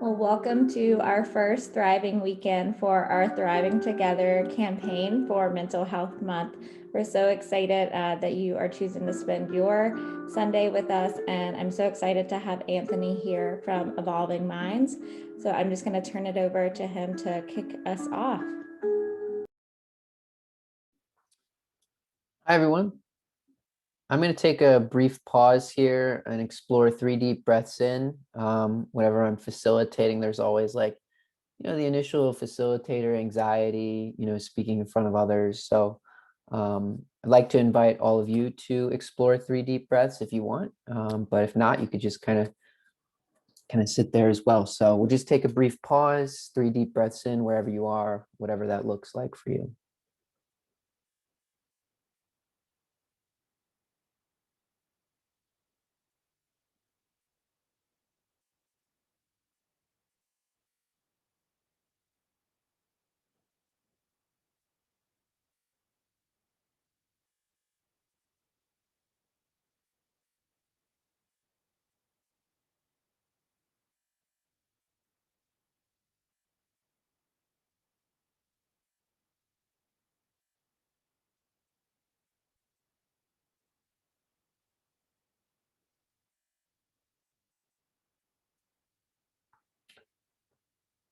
Well, welcome to our first Thriving Weekend for our Thriving Together campaign for Mental Health Month. We're so excited that you are choosing to spend your Sunday with us, and I'm so excited to have Anthony here from Evolving Minds. So I'm just going to turn it over to him to kick us off. Hi, everyone. I'm going to take a brief pause here and explore 3 deep breaths in. Whenever I'm facilitating, there's always the initial facilitator anxiety, speaking in front of others. So I'd like to invite all of you to explore 3 deep breaths if you want. But if not, you could just kind of sit there as well. So we'll just take a brief pause, 3 deep breaths in wherever you are, whatever that looks like for you.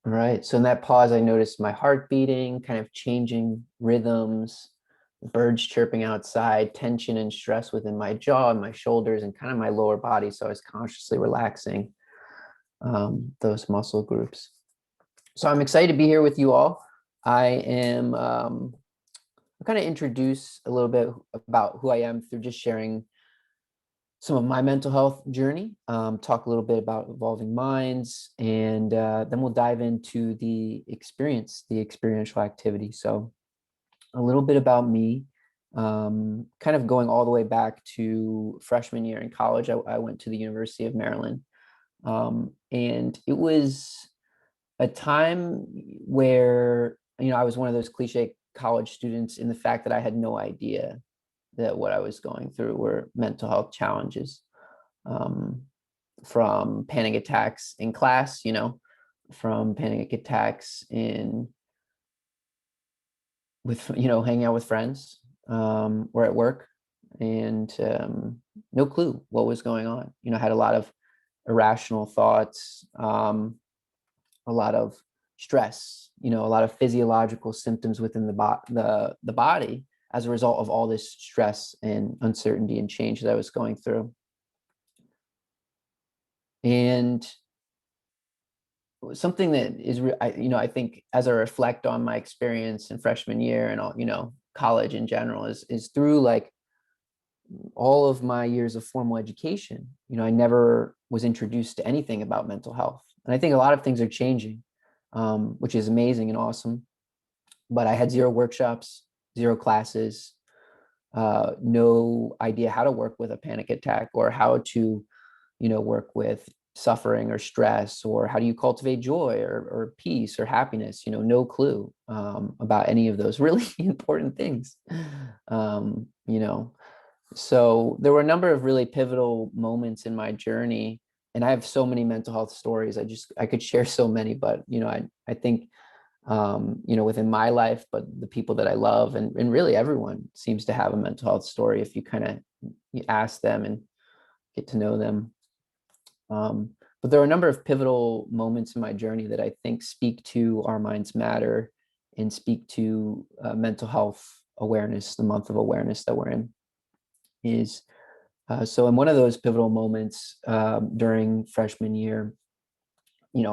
All right. So in that pause, I noticed my heart beating, kind of changing rhythms, birds chirping outside, tension and stress within my jaw and my shoulders and kind of my lower body. So I was consciously relaxing those muscle groups. So I'm excited to be here with you all. I am kind of introduce a little bit about who I am through just sharing some of my mental health journey, talk a little bit about Evolving Minds, and then we'll dive into the experiential activity. So a little bit about me, kind of going all the way back to freshman year in college. I went to the University of Maryland, and it was a time where, I was one of those cliche college students in the fact that I had no idea that what I was going through were mental health challenges, um, from panic attacks in class, from panic attacks in with, hanging out with friends, or at work, and no clue what was going on. I had a lot of irrational thoughts, a lot of stress, a lot of physiological symptoms within the body as a result of all this stress and uncertainty and change that I was going through. And something that is, I think as I reflect on my experience in freshman year and all, college in general is through like all of my years of formal education, I never was introduced to anything about mental health. And I think a lot of things are changing, which is amazing and awesome. But I had zero workshops, zero classes, no idea how to work with a panic attack or how to, work with suffering or stress, or how do you cultivate joy or peace or happiness, no clue about any of those really important things. um, you know, so there were a number of really pivotal moments in my journey, and I have so many mental health stories. I could share so many, but I think within my life, but the people that I love, and really everyone seems to have a mental health story if you kind of ask them and get to know them. But there are a number of pivotal moments in my journey that I think speak to Our Minds Matter and speak to mental health awareness, the month of awareness that we're in. So in one of those pivotal moments during freshman year,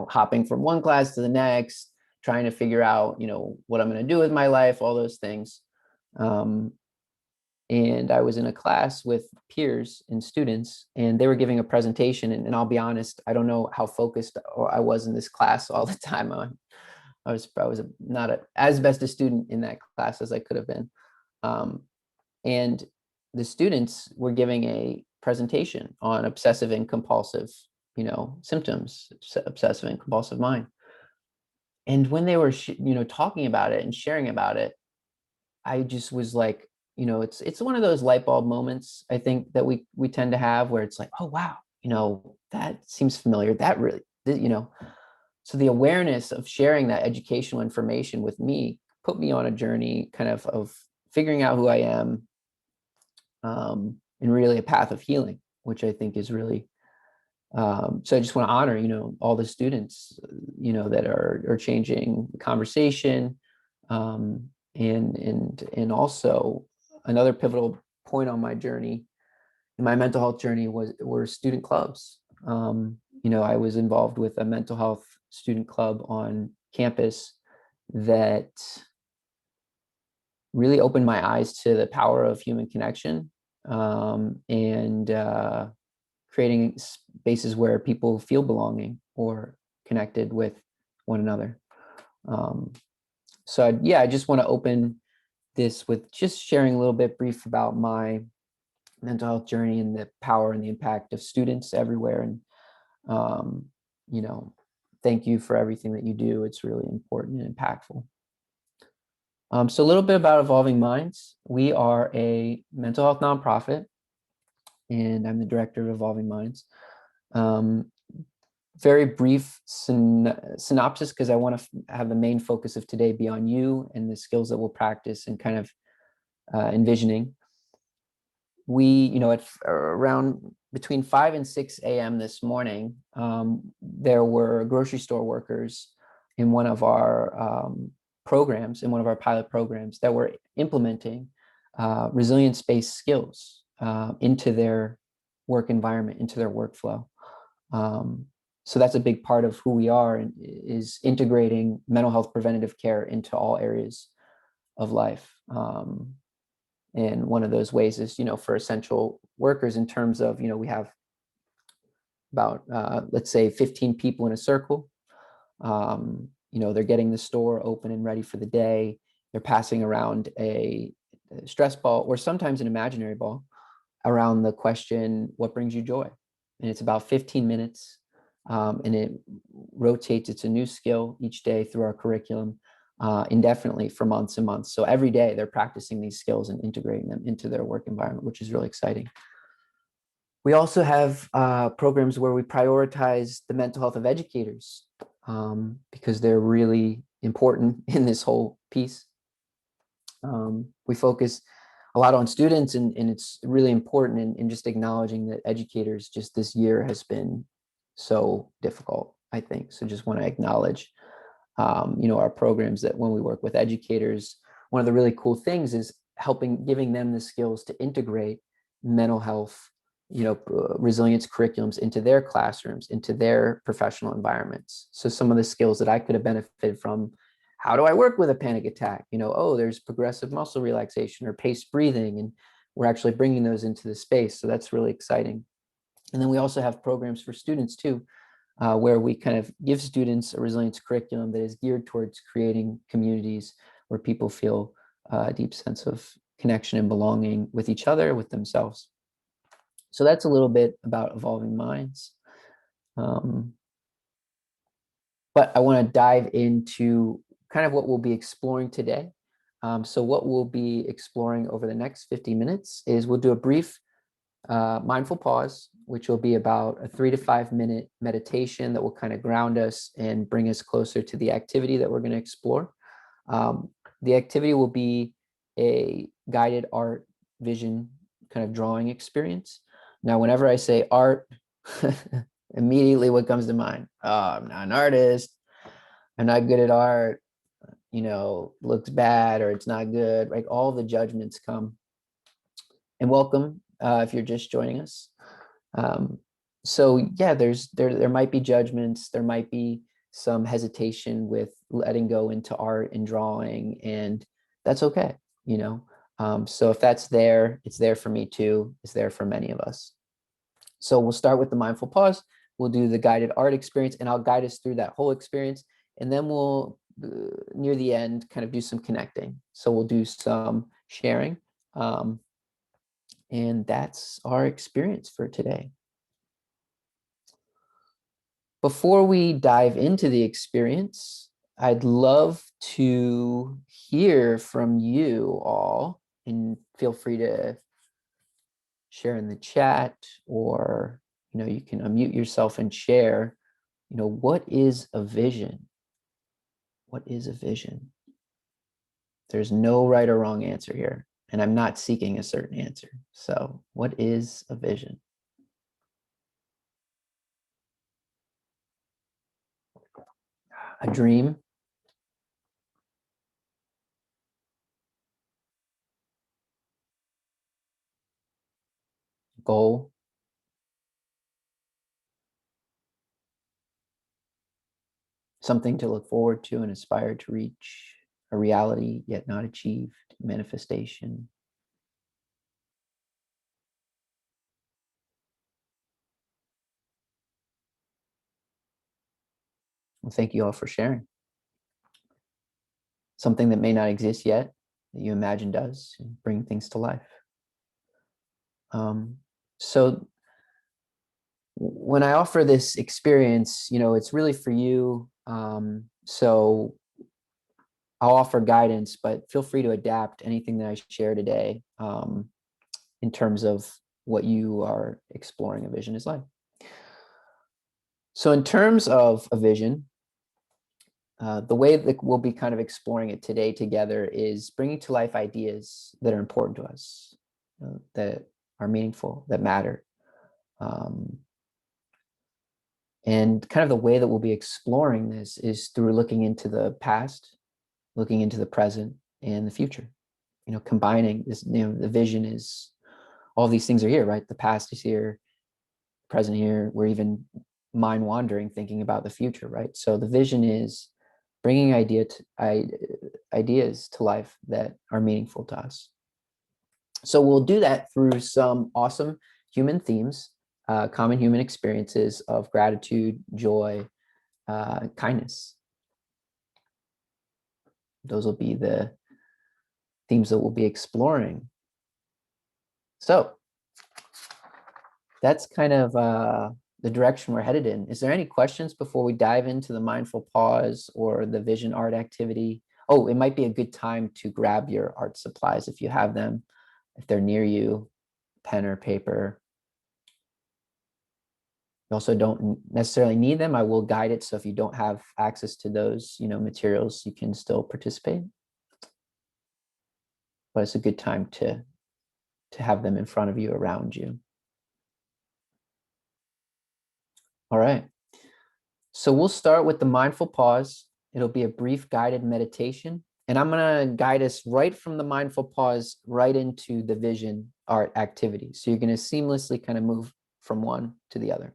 hopping from one class to the next, trying to figure out, what I'm going to do with my life, all those things. And I was in a class with peers and students, and they were giving a presentation. And I'll be honest, I don't know how focused I was in this class all the time. I was not as best a student in that class as I could have been. And the students were giving a presentation on obsessive and compulsive, symptoms, obsessive and compulsive mind. And when they were, talking about it and sharing about it, I just was like, it's one of those light bulb moments, I think, that we tend to have, where it's like, oh wow, that seems familiar. That really, So the awareness of sharing that educational information with me put me on a journey kind of figuring out who I am, and really a path of healing, which I think is really, so I just want to honor, all the students, that are changing the conversation. And also another pivotal point on my journey, in my mental health journey, were student clubs. I was involved with a mental health student club on campus that really opened my eyes to the power of human connection, and creating spaces where people feel belonging or connected with one another. Um, yeah, I just want to open this with just sharing a little bit brief about my mental health journey and the power and the impact of students everywhere. And, um, you know, thank you for everything that you do. It's really important and impactful. So a little bit about Evolving Minds. We are a mental health nonprofit, and I'm the director of Evolving Minds. Very brief synopsis, because I want to have the main focus of today be on you and the skills that we'll practice and kind of envisioning. We, at around between 5 and 6 a.m. this morning, there were grocery store workers in one of our programs, in one of our pilot programs, that were implementing resilience-based skills into their work environment, into their workflow. So that's a big part of who we are, and is integrating mental health preventative care into all areas of life. And one of those ways is, for essential workers, in terms of, we have about, let's say 15 people in a circle. They're getting the store open and ready for the day. They're passing around a stress ball, or sometimes an imaginary ball, around the question, what brings you joy? And it's about 15 minutes. And it rotates. It's a new skill each day through our curriculum, indefinitely for months and months. So every day they're practicing these skills and integrating them into their work environment, which is really exciting. We also have programs where we prioritize the mental health of educators, because they're really important in this whole piece. We focus a lot on students, and it's really important in just acknowledging that educators, just this year has been so difficult, I think. So just want to acknowledge, our programs, that when we work with educators, one of the really cool things is giving them the skills to integrate mental health, resilience curriculums into their classrooms, into their professional environments. So some of the skills that I could have benefited from: how do I work with a panic attack? There's progressive muscle relaxation or paced breathing, and we're actually bringing those into the space. So that's really exciting. And then we also have programs for students too, where we kind of give students a resilience curriculum that is geared towards creating communities where people feel a deep sense of connection and belonging with each other, with themselves. So that's a little bit about Evolving Minds. But I want to dive into kind of what we'll be exploring today. So what we'll be exploring over the next 50 minutes is we'll do a brief mindful pause, which will be about a 3 to 5 minute meditation that will kind of ground us and bring us closer to the activity that we're going to explore. The activity will be a guided art vision kind of drawing experience. Now, whenever I say art, immediately what comes to mind? Oh, I'm not an artist. I'm not good at art. Looks bad, or it's not good. Like, all the judgments come. And welcome if you're just joining us. So yeah, there might be judgments. There might be some hesitation with letting go into art and drawing, and that's okay. So if that's there, it's there for me too. It's there for many of us. So we'll start with the mindful pause. We'll do the guided art experience, and I'll guide us through that whole experience. And then we'll, near the end, kind of do some connecting. So we'll do some sharing. And that's our experience for today. Before we dive into the experience, I'd love to hear from you all, and feel free to share in the chat, or you can unmute yourself and share, what is a vision? What is a vision? There's no right or wrong answer here, and I'm not seeking a certain answer. So, what is a vision? A dream, goal, something to look forward to and aspire to reach, a reality yet not achieved, manifestation. Well, thank you all for sharing. Something that may not exist yet, that you imagine does, bring things to life. So when I offer this experience, it's really for you. So I'll offer guidance, but feel free to adapt anything that I share today in terms of what you are exploring a vision is like. So in terms of a vision, the way that we'll be kind of exploring it today together is bringing to life ideas that are important to us, that are meaningful, that matter. And kind of the way that we'll be exploring this is through looking into the past, looking into the present and the future. Combining this, the vision is all these things are here, right? The past is here, present here. We're even mind wandering, thinking about the future, right? So the vision is bringing ideas to life that are meaningful to us. So we'll do that through some awesome human themes, common human experiences of gratitude, joy, kindness. Those will be the themes that we'll be exploring. So that's kind of the direction we're headed in. Is there any questions before we dive into the mindful pause or the vision art activity? Oh, it might be a good time to grab your art supplies if you have them, if they're near you, pen or paper. You also don't necessarily need them. I will guide it. So if you don't have access to those, materials, you can still participate. But it's a good time to have them in front of you, around you. All right. So we'll start with the mindful pause. It'll be a brief guided meditation. And I'm going to guide us right from the mindful pause right into the vision art activity. So you're going to seamlessly kind of move from one to the other.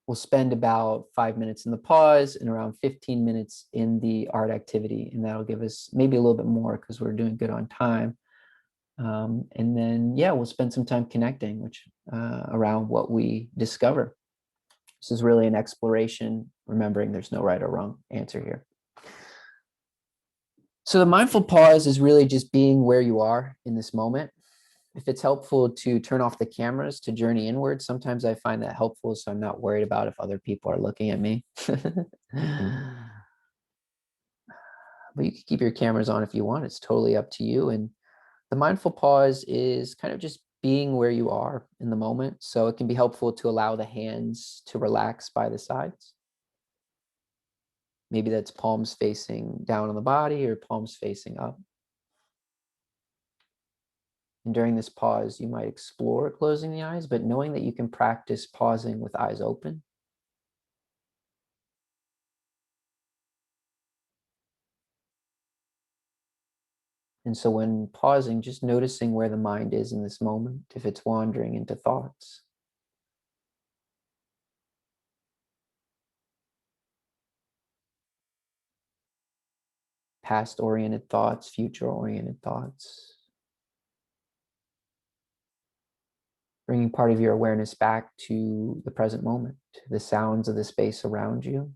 We'll spend about 5 minutes in the pause and around 15 minutes in the art activity. And that'll give us maybe a little bit more because we're doing good on time. And then, we'll spend some time connecting, around what we discover. This is really an exploration, remembering there's no right or wrong answer here. So the mindful pause is really just being where you are in this moment. If it's helpful to turn off the cameras to journey inward, sometimes I find that helpful, so I'm not worried about if other people are looking at me. But you can keep your cameras on if you want. It's totally up to you. And the mindful pause is kind of just being where you are in the moment. So it can be helpful to allow the hands to relax by the sides. Maybe that's palms facing down on the body or palms facing up. And during this pause, you might explore closing the eyes, but knowing that you can practice pausing with eyes open. And so when pausing, just noticing where the mind is in this moment, if it's wandering into thoughts. Past-oriented thoughts, future-oriented thoughts. Bringing part of your awareness back to the present moment, to the sounds of the space around you.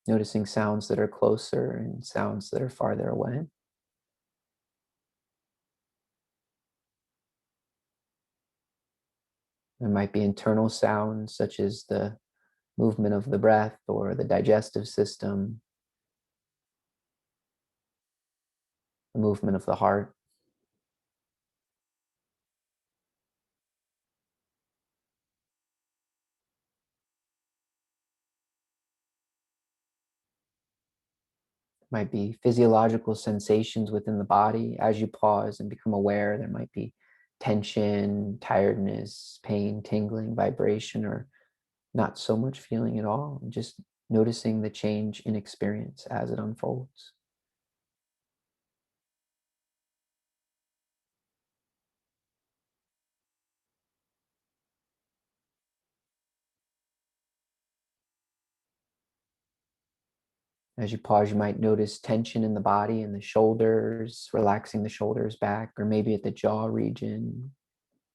Noticing sounds that are closer and sounds that are farther away. There might be internal sounds such as the movement of the breath or the digestive system, the movement of the heart. Might be physiological sensations within the body. As you pause and become aware, there might be tension, tiredness, pain, tingling, vibration, or not so much feeling at all. Just noticing the change in experience as it unfolds. As you pause, you might notice tension in the body and the shoulders, relaxing the shoulders back, or maybe at the jaw region,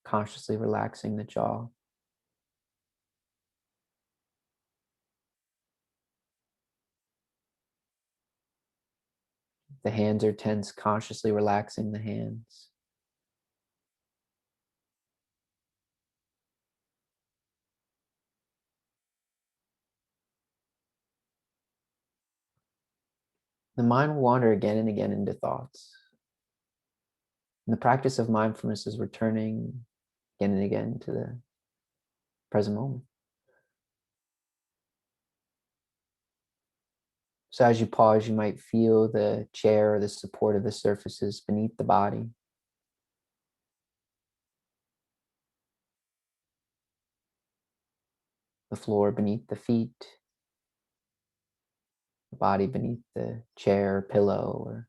consciously relaxing the jaw. The hands are tense, consciously relaxing the hands. The mind will wander again and again into thoughts. And the practice of mindfulness is returning again and again to the present moment. So as you pause, you might feel the chair or the support of the surfaces beneath the body, the floor beneath the feet, the body beneath the chair, pillow, or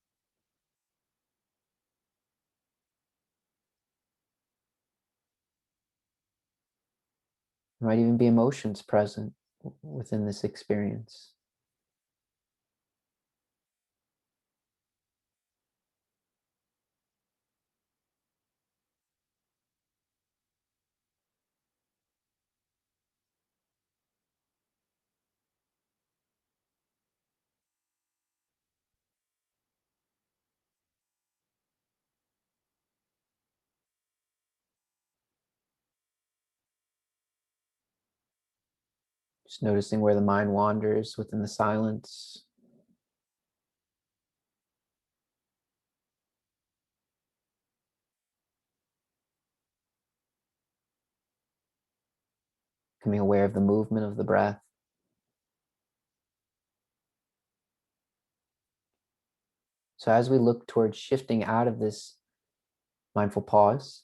there might even be emotions present within this experience. Just noticing where the mind wanders within the silence. Becoming aware of the movement of the breath. So as we look towards shifting out of this mindful pause,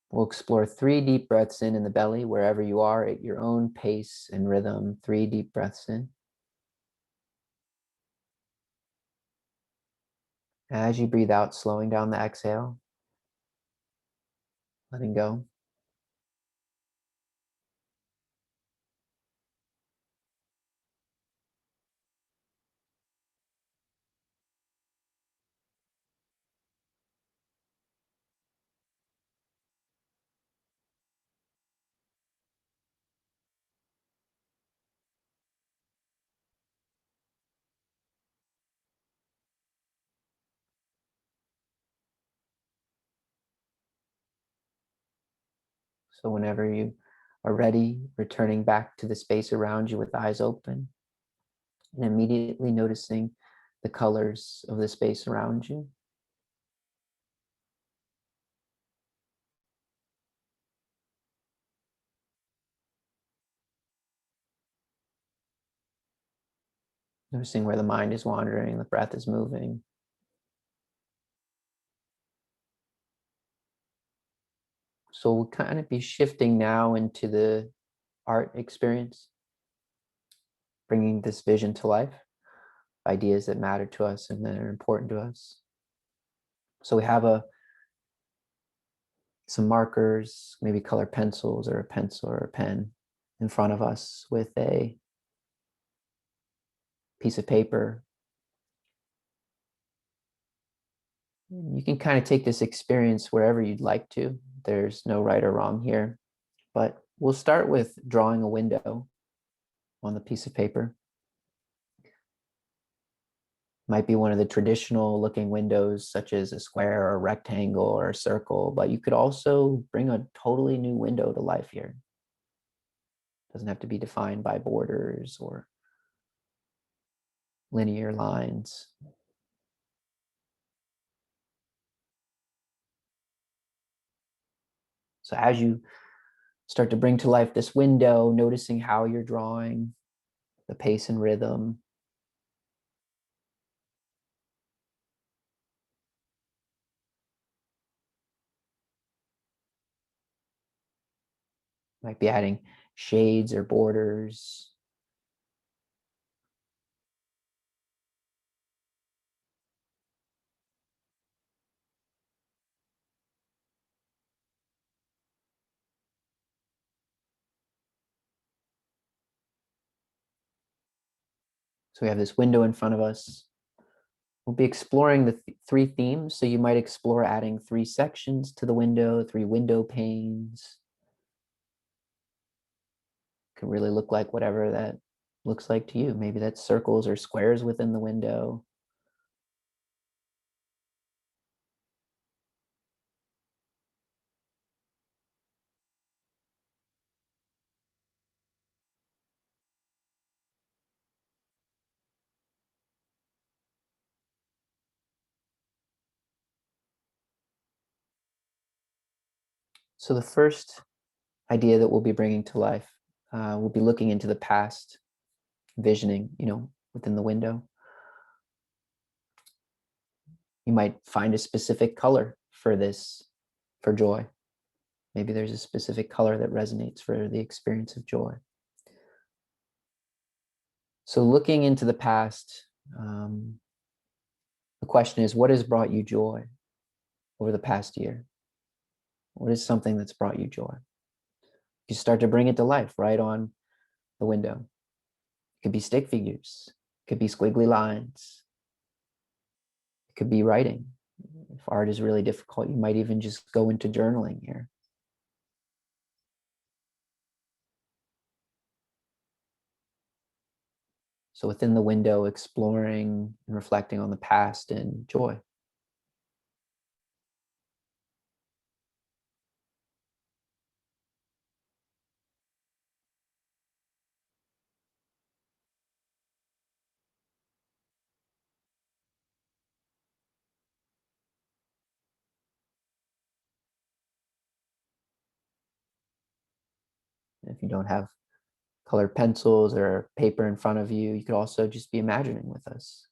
we'll explore 3 deep breaths in the belly, wherever you are at your own pace and rhythm. 3 deep breaths in. As you breathe out, slowing down the exhale, letting go. So whenever you are ready, returning back to the space around you with eyes open and immediately noticing the colors of the space around you. Noticing where the mind is wandering, the breath is moving. So we'll kind of be shifting now into the art experience, bringing this vision to life, ideas that matter to us and that are important to us. So we have some markers, maybe colored pencils or a pencil or a pen in front of us with a piece of paper. You can kind of take this experience wherever you'd like to. There's no right or wrong here, but we'll start with drawing a window on the piece of paper. Might be one of the traditional looking windows, such as a square or a rectangle or a circle, but you could also bring a totally new window to life here. It doesn't have to be defined by borders or linear lines. So as you start to bring to life this window, noticing how you're drawing, the pace and rhythm, Might be adding shades or borders. So we have this window in front of us. We'll be exploring the three themes. So you might explore adding 3 sections to the window, 3 window panes. Could really look like whatever that looks like to you. Maybe that's circles or squares within the window. So the first idea that we'll be bringing to life, we'll be looking into the past, visioning, within the window. You might find a specific color for this, for joy. Maybe there's a specific color that resonates for the experience of joy. So looking into the past, the question is, what has brought you joy over the past year? What is something that's brought you joy? You start to bring it to life right on the window. It could be stick figures. It could be squiggly lines. It could be writing. If art is really difficult, you might even just go into journaling here. So within the window, exploring and reflecting on the past and joy. If you don't have colored pencils or paper in front of you, you could also just be imagining with us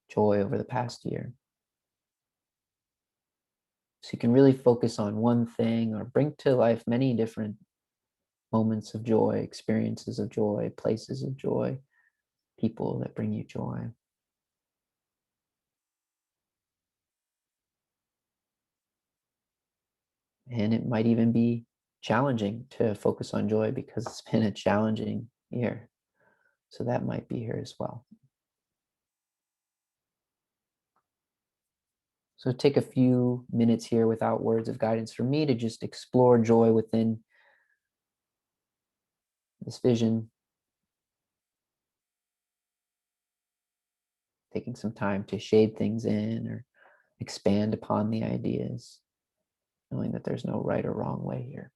joy over the past year. So you can really focus on one thing or bring to life many different moments of joy, experiences of joy, places of joy, people that bring you joy. And it might even be challenging to focus on joy because it's been a challenging year. So that might be here as well. So take a few minutes here without words of guidance for me to just explore joy within this vision, taking some time to shade things in or expand upon the ideas, knowing that there's no right or wrong way here.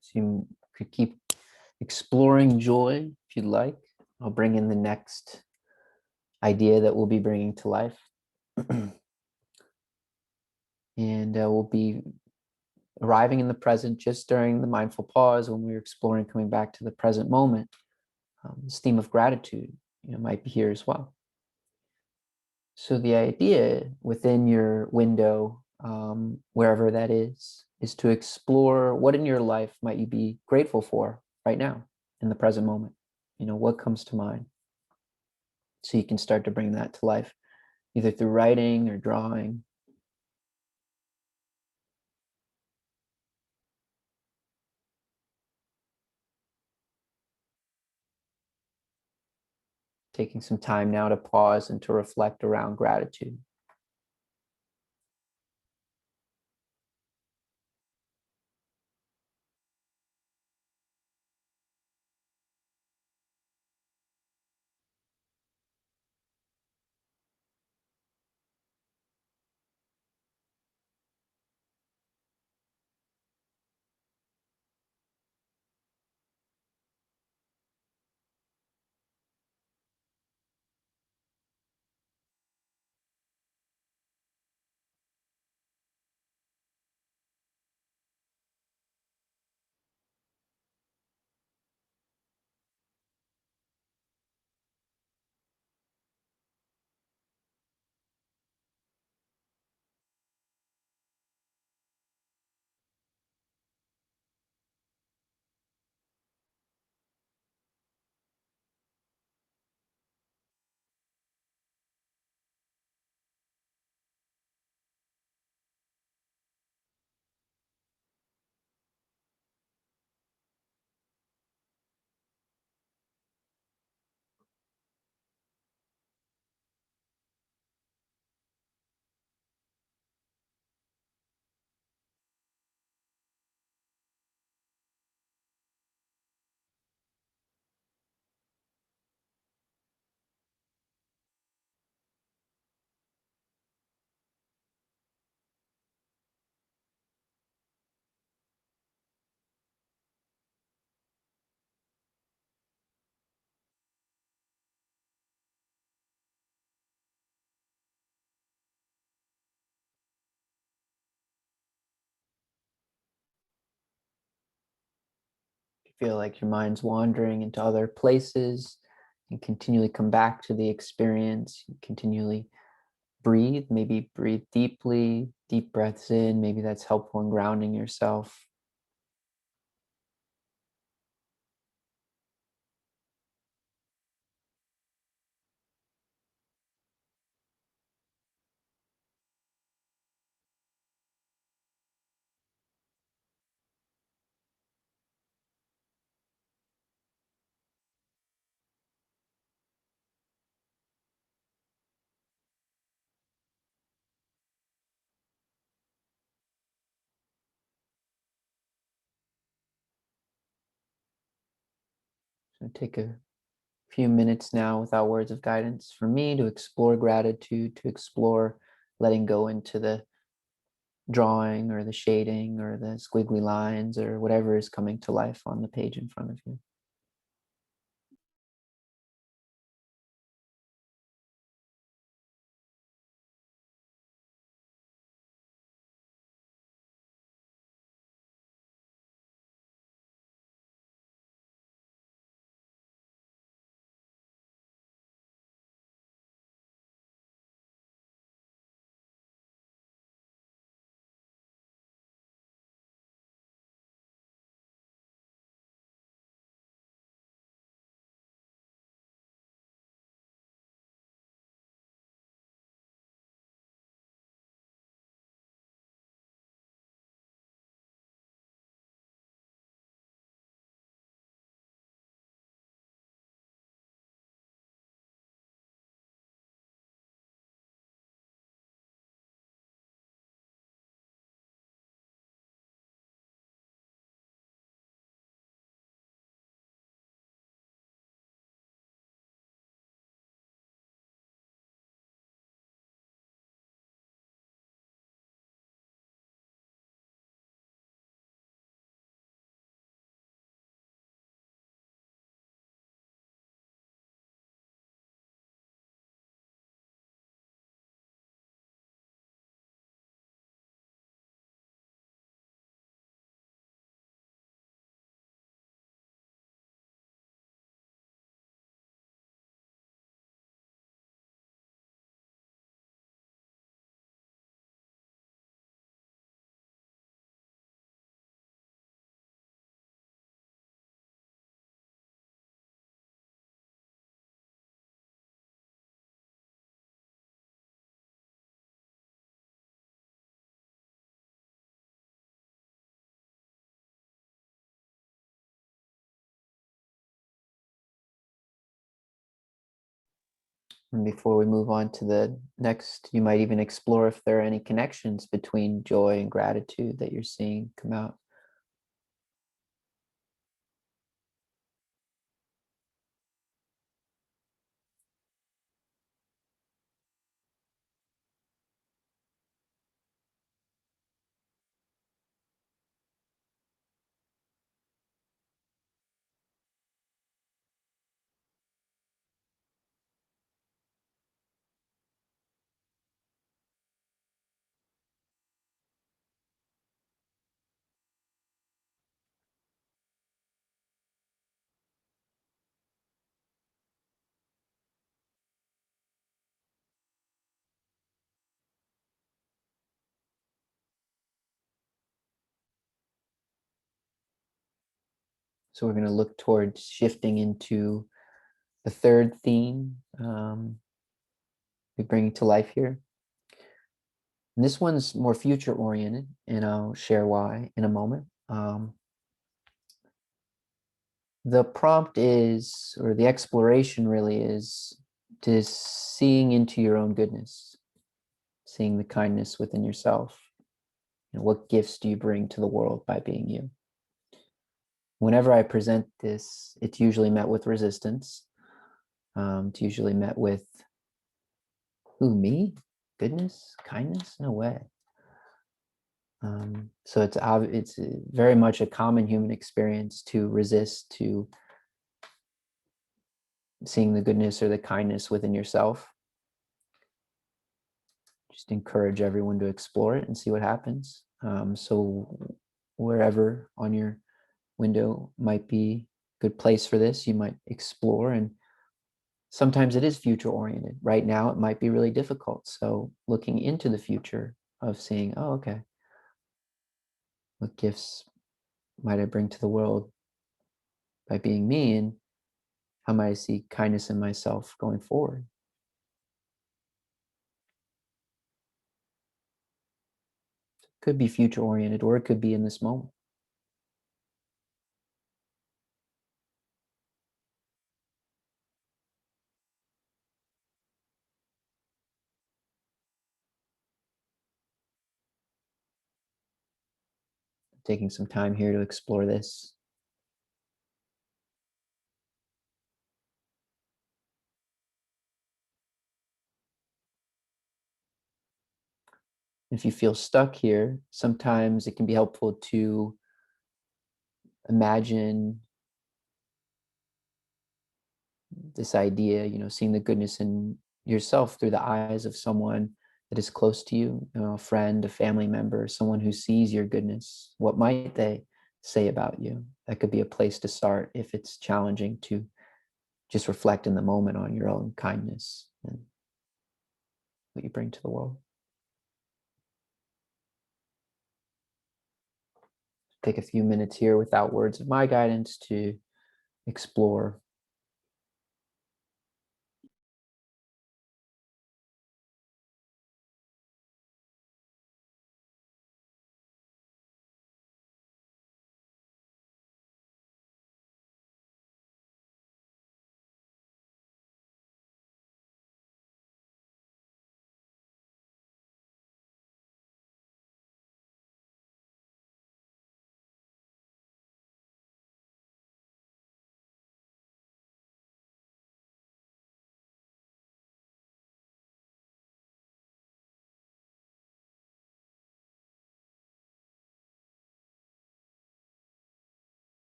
So you could keep exploring joy if you'd like. I'll bring in the next idea that we'll be bringing to life. And we'll be arriving in the present just during the mindful pause when we're exploring coming back to the present moment. This theme of gratitude, might be here as well. So the idea within your window, wherever that is to explore what in your life might you be grateful for right now in the present moment. What comes to mind? So you can start to bring that to life, either through writing or drawing. Taking some time now to pause and to reflect around gratitude. Feel like your mind's wandering into other places and continually come back to the experience, continually breathe, maybe breathe deeply, deep breaths in, maybe that's helpful in grounding yourself. So take a few minutes now without words of guidance for me to explore gratitude, to explore letting go into the drawing or the shading or the squiggly lines or whatever is coming to life on the page in front of you. And before we move on to the next, you might even explore if there are any connections between joy and gratitude that you're seeing come out. So we're going to look towards shifting into the third theme we bring to life here. And this one's more future oriented, and I'll share why in a moment. The prompt is, or the exploration really is, to seeing into your own goodness, seeing the kindness within yourself. And what gifts do you bring to the world by being you? Whenever I present this, it's usually met with resistance. It's usually met with, who, me? Goodness? Kindness? No way. So it's very much a common human experience to resist to seeing the goodness or the kindness within yourself. Just encourage everyone to explore it and see what happens. So wherever on your window might be a good place for this, you might explore. And sometimes it is future oriented. Right now, it might be really difficult. So looking into the future of seeing, oh, okay, what gifts might I bring to the world by being me, and how might I see kindness in myself going forward? Could be future oriented, or it could be in this moment. Taking some time here to explore this. If you feel stuck here, sometimes it can be helpful to imagine this idea, seeing the goodness in yourself through the eyes of someone that is close to you, a friend, a family member, someone who sees your goodness. What might they say about you? That could be a place to start if it's challenging to just reflect in the moment on your own kindness and what you bring to the world. Take a few minutes here without words of my guidance to explore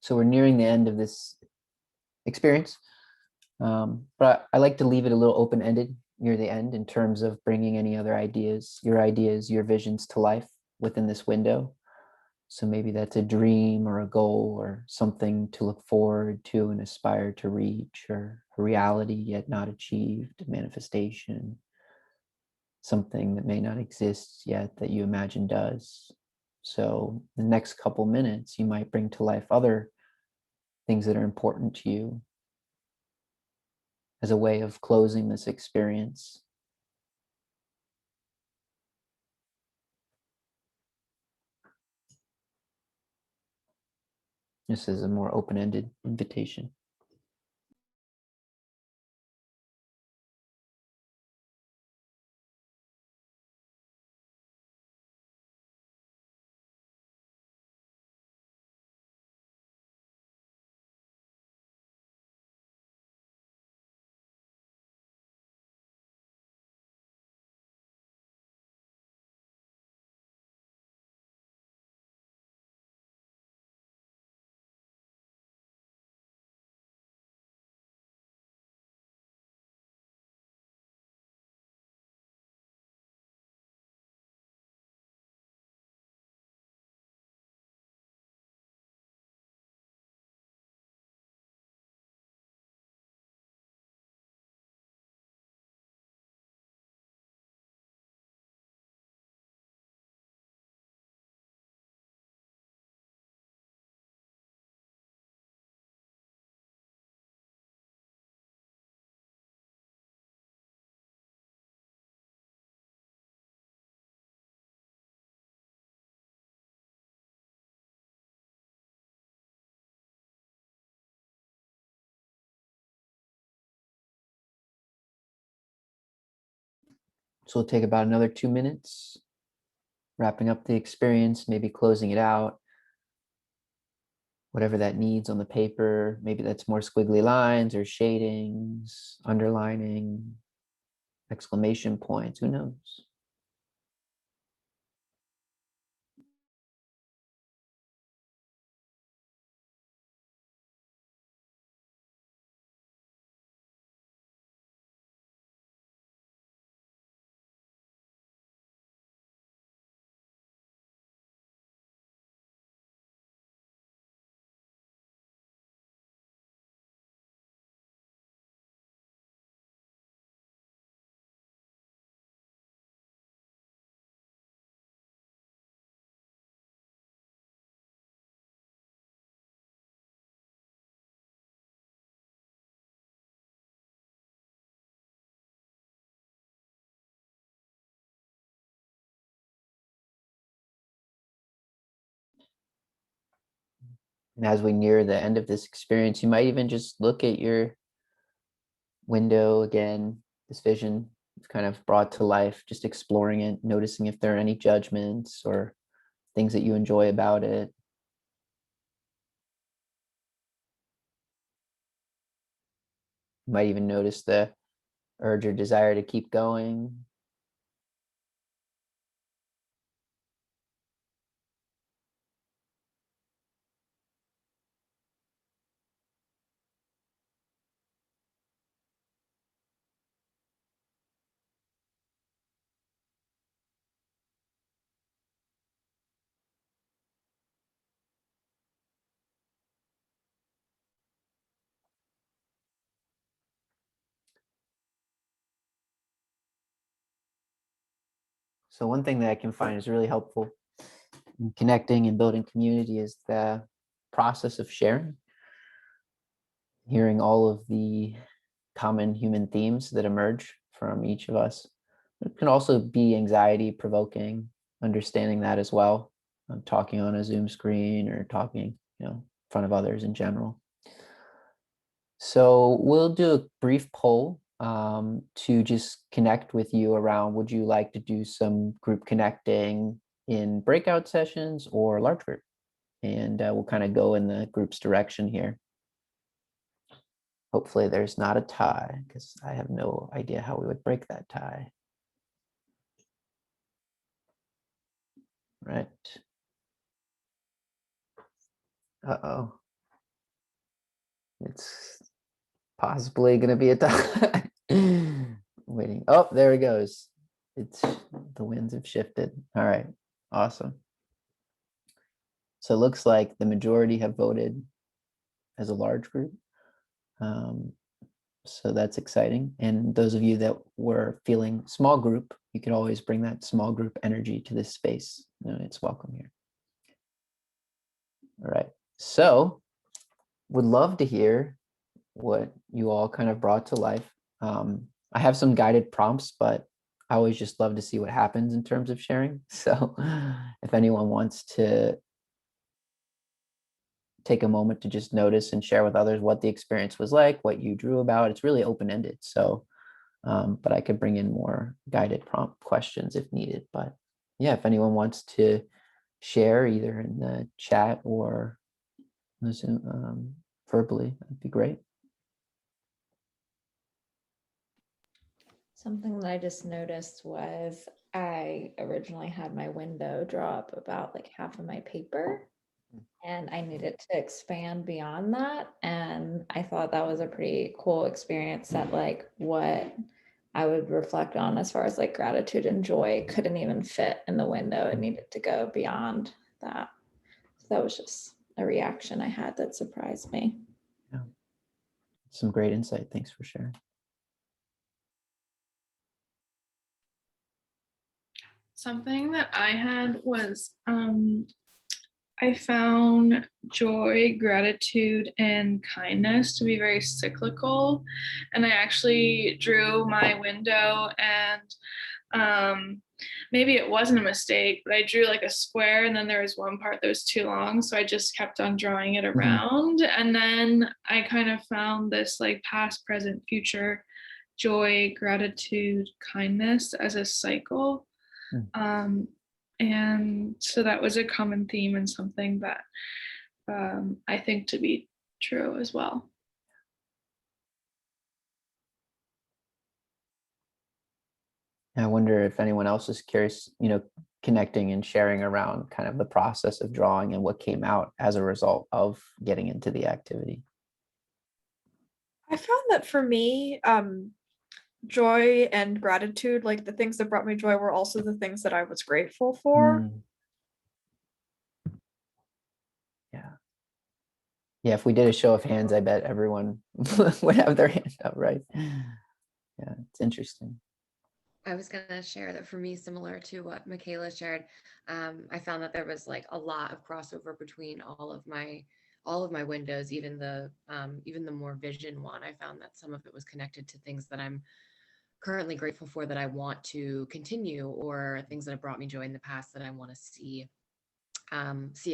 So we're nearing the end of this experience, but I like to leave it a little open-ended near the end in terms of bringing any other ideas, your visions to life within this window. So maybe that's a dream or a goal or something to look forward to and aspire to reach, or a reality yet not achieved, a manifestation, something that may not exist yet that you imagine does. So the next couple minutes, you might bring to life other things that are important to you as a way of closing this experience. This is a more open-ended invitation. So we'll take about another 2 minutes, wrapping up the experience, maybe closing it out, whatever that needs on the paper. Maybe that's more squiggly lines or shadings, underlining, exclamation points, who knows? And as we near the end of this experience, you might even just look at your window again, this vision is kind of brought to life, just exploring it, noticing if there are any judgments or things that you enjoy about it. You might even notice the urge or desire to keep going. So one thing that I can find is really helpful in connecting and building community is the process of sharing, hearing all of the common human themes that emerge from each of us. It can also be anxiety provoking, understanding that as well. Talking on a Zoom screen or talking, in front of others in general. So we'll do a brief poll to just connect with you around, would you like to do some group connecting in breakout sessions or large group? And we'll kind of go in the group's direction here. Hopefully there's not a tie, because I have no idea how we would break that tie. Right. Uh-oh. It's possibly going to be a dog. Waiting. Oh, there it goes. It's the winds have shifted. All right. Awesome. So it looks like the majority have voted as a large group. Um, so that's exciting. And those of you that were feeling small group, you could always bring that small group energy to this space. It's welcome here. All right. So would love to hear what you all kind of brought to life. I have some guided prompts, but I always just love to see what happens in terms of sharing. So if anyone wants to take a moment to just notice and share with others what the experience was like, what you drew about, it's really open-ended. So, but I could bring in more guided prompt questions if needed. But yeah, if anyone wants to share either in the chat or verbally, that'd be great. Something that I just noticed was I originally had my window draw up about like half of my paper, and I needed to expand beyond that. And I thought that was a pretty cool experience that like what I would reflect on as far as like gratitude and joy couldn't even fit in the window. It needed to go beyond that. So that was just a reaction I had that surprised me. Yeah. Some great insight. Thanks for sharing. Something that I had was I found joy, gratitude, and kindness to be very cyclical. And I actually drew my window, and maybe it wasn't a mistake, but I drew like a square, and then there was one part that was too long. So I just kept on drawing it around. And then I kind of found this like past, present, future joy, gratitude, kindness as a cycle. And so that was a common theme and something that I think to be true as well. I wonder if anyone else is curious, connecting and sharing around kind of the process of drawing and what came out as a result of getting into the activity. I found that for me, joy and gratitude, like the things that brought me joy were also the things that I was grateful for. Yeah. Yeah, if we did a show of hands, I bet everyone would have their hand up, right? Yeah, it's interesting. I was going to share that for me, similar to what Michaela shared, I found that there was like a lot of crossover between all of my windows, even the more vision one. I found that some of it was connected to things that I'm currently grateful for that I want to continue, or things that have brought me joy in the past that I want to see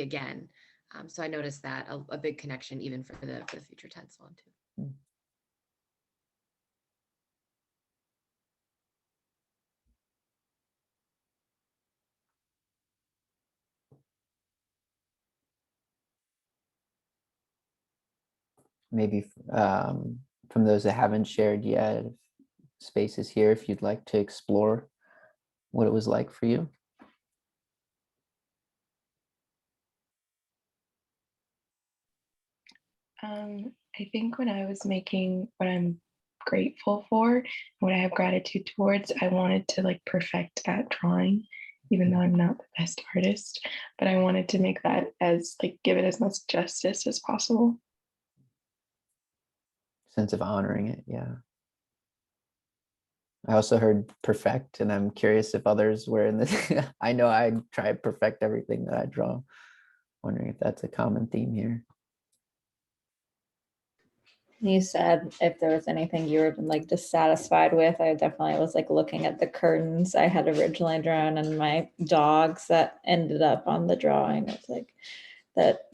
again. So I noticed that a big connection even for the future tense one too. Maybe from those that haven't shared yet, space is here if you'd like to explore what it was like for you. I think when I was making what I'm grateful for and what I have gratitude towards, I wanted to like perfect that drawing, even though I'm not the best artist, but I wanted to make that as like give it as much justice as possible. Sense of honoring it, yeah. I also heard perfect, and I'm curious if others were in this. I know I try to perfect everything that I draw. Wondering if that's a common theme here. You said if there was anything you were like dissatisfied with, I definitely was like looking at the curtains I had originally drawn and my dogs that ended up on the drawing. It's like that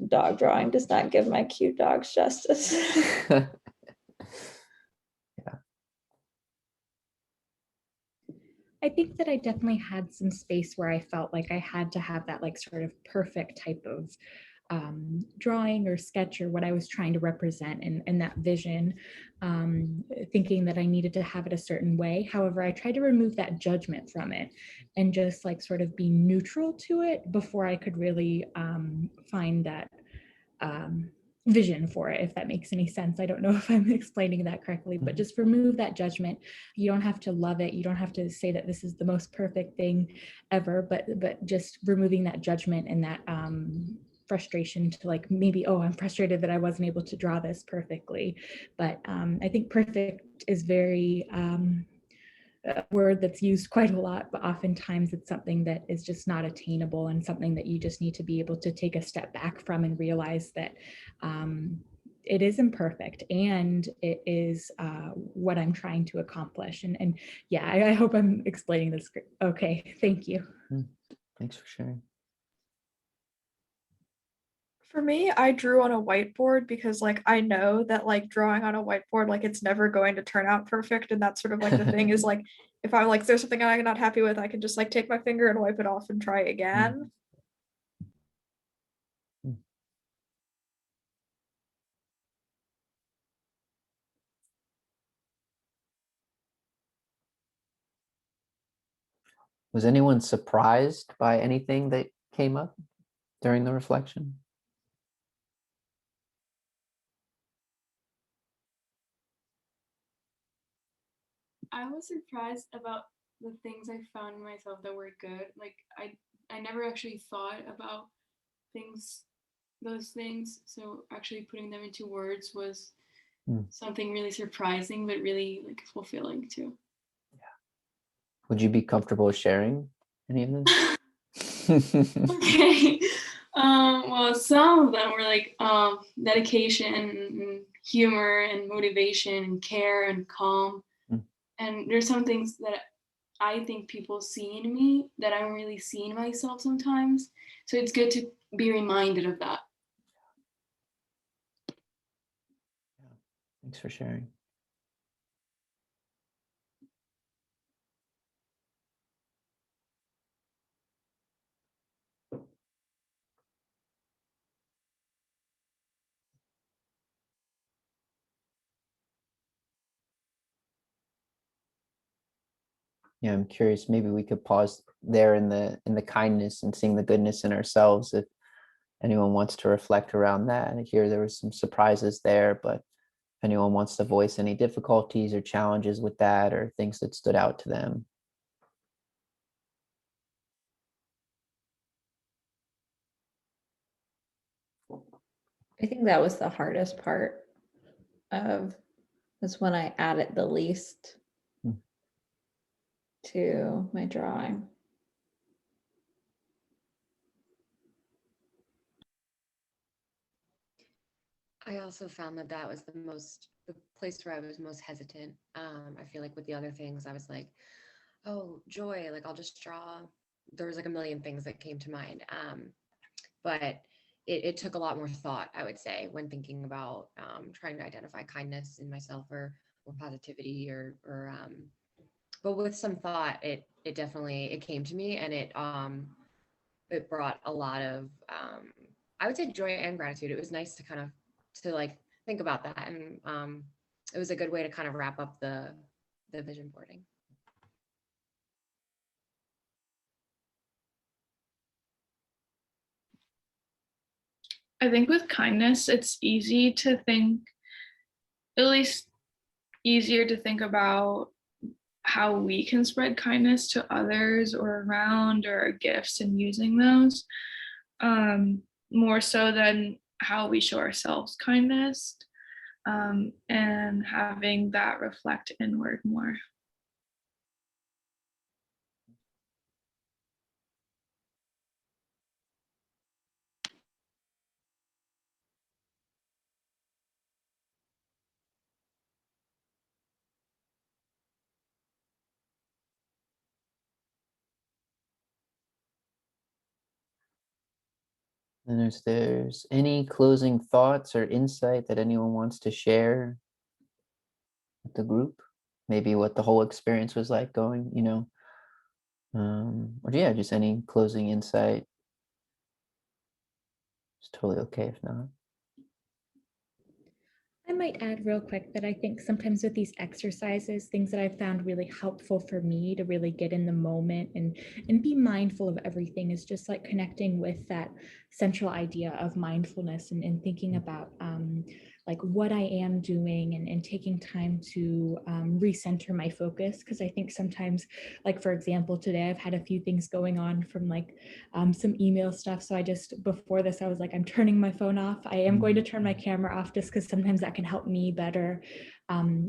dog drawing does not give my cute dogs justice. I think that I definitely had some space where I felt like I had to have that like sort of perfect type of drawing or sketch or what I was trying to represent in that vision, thinking that I needed to have it a certain way. However, I tried to remove that judgment from it and just like sort of be neutral to it before I could really find that vision for it, if that makes any sense. I don't know if I'm explaining that correctly, but just remove that judgment. You don't have to love it. You don't have to say that this is the most perfect thing ever, but just removing that judgment and that frustration to like, maybe, oh, I'm frustrated that I wasn't able to draw this perfectly. But I think perfect is very a word that's used quite a lot, but oftentimes it's something that is just not attainable and something that you just need to be able to take a step back from and realize that it is imperfect and it is what I'm trying to accomplish. And yeah, I hope I'm explaining this. Okay, thank you. Thanks for sharing. For me, I drew on a whiteboard because like I know that like drawing on a whiteboard, like it's never going to turn out perfect. And that's sort of like the thing is like if I'm like there's something I'm not happy with, I can just like take my finger and wipe it off and try again. Was anyone surprised by anything that came up during the reflection? I was surprised about the things I found in myself that were good. Like I never actually thought about those things. So actually putting them into words was something really surprising, but really like fulfilling too. Would you be comfortable sharing any of this? Okay. Well, some of them were like dedication and humor and motivation and care and calm. And there's some things that I think people see in me that I don't really see in myself sometimes. So it's good to be reminded of that. Thanks for sharing. Yeah, I'm curious, maybe we could pause there in the kindness and seeing the goodness in ourselves if anyone wants to reflect around that. And here there was some surprises there, but if anyone wants to voice any difficulties or challenges with that or things that stood out to them. I think that was the hardest part of was when I added the least to my drawing. I also found that that was the place where I was most hesitant. I feel like with the other things, I was like, oh, joy, like I'll just draw. There was like a million things that came to mind. But it took a lot more thought, I would say, when thinking about trying to identify kindness in myself or positivity but with some thought, it definitely, it came to me and it brought a lot of, I would say joy and gratitude. It was nice to kind of, to like think about that. And it was a good way to kind of wrap up the vision boarding. I think with kindness, it's easy to think, at least easier to think about how we can spread kindness to others or around or gifts and using those more so than how we show ourselves kindness and having that reflect inward more. And if there's any closing thoughts or insight that anyone wants to share with the group, maybe what the whole experience was like going, or yeah, just any closing insight. It's totally okay if not. might add real quick that I think sometimes with these exercises, things that I've found really helpful for me to really get in the moment and be mindful of everything is just like connecting with that central idea of mindfulness and thinking about like what I am doing and taking time to recenter my focus. Because I think sometimes, like for example, today I've had a few things going on from like some email stuff. So I just, before this, I was like, I'm turning my phone off. I am going to turn my camera off just because sometimes that can help me better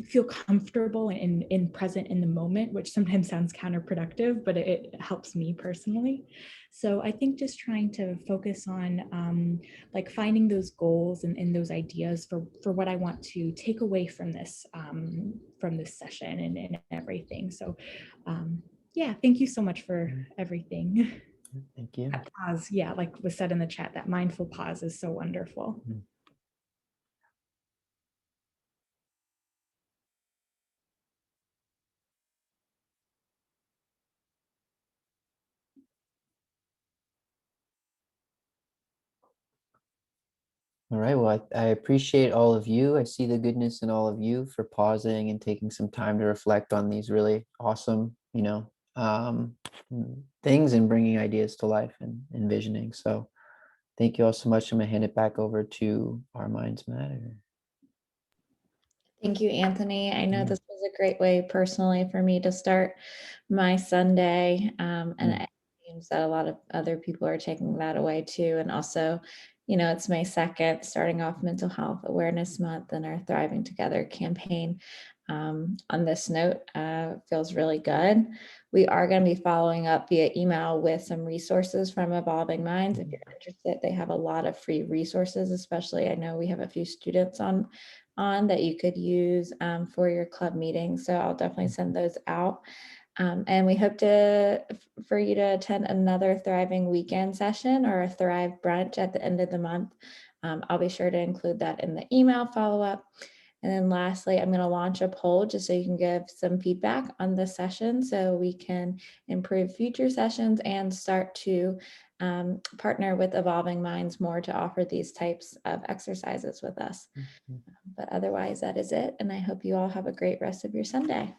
feel comfortable and present in the moment, which sometimes sounds counterproductive, but it helps me personally. So I think just trying to focus on like finding those goals and those ideas for what I want to take away from this session and everything. So yeah, thank you so much for everything. Thank you. That pause, yeah, like was said in the chat, that mindful pause is so wonderful. All right. Well, I appreciate all of you. I see the goodness in all of you for pausing and taking some time to reflect on these really awesome, things and bringing ideas to life and envisioning. So thank you all so much. I'm going to hand it back over to Our Minds Matter. Thank you, Anthony. I know this was a great way personally for me to start my Sunday. And it seems that a lot of other people are taking that away too. And also, it's May 2nd, starting off Mental Health Awareness Month and our Thriving Together campaign. On this note, feels really good. We are going to be following up via email with some resources from Evolving Minds. If you're interested, they have a lot of free resources, especially I know we have a few students on that you could use for your club meeting. So I'll definitely send those out. And we hope for you to attend another Thriving Weekend session or a Thrive brunch at the end of the month. I'll be sure to include that in the email follow-up. And then lastly, I'm going to launch a poll just so you can give some feedback on this session so we can improve future sessions and start to partner with Evolving Minds more to offer these types of exercises with us. But otherwise, that is it. And I hope you all have a great rest of your Sunday.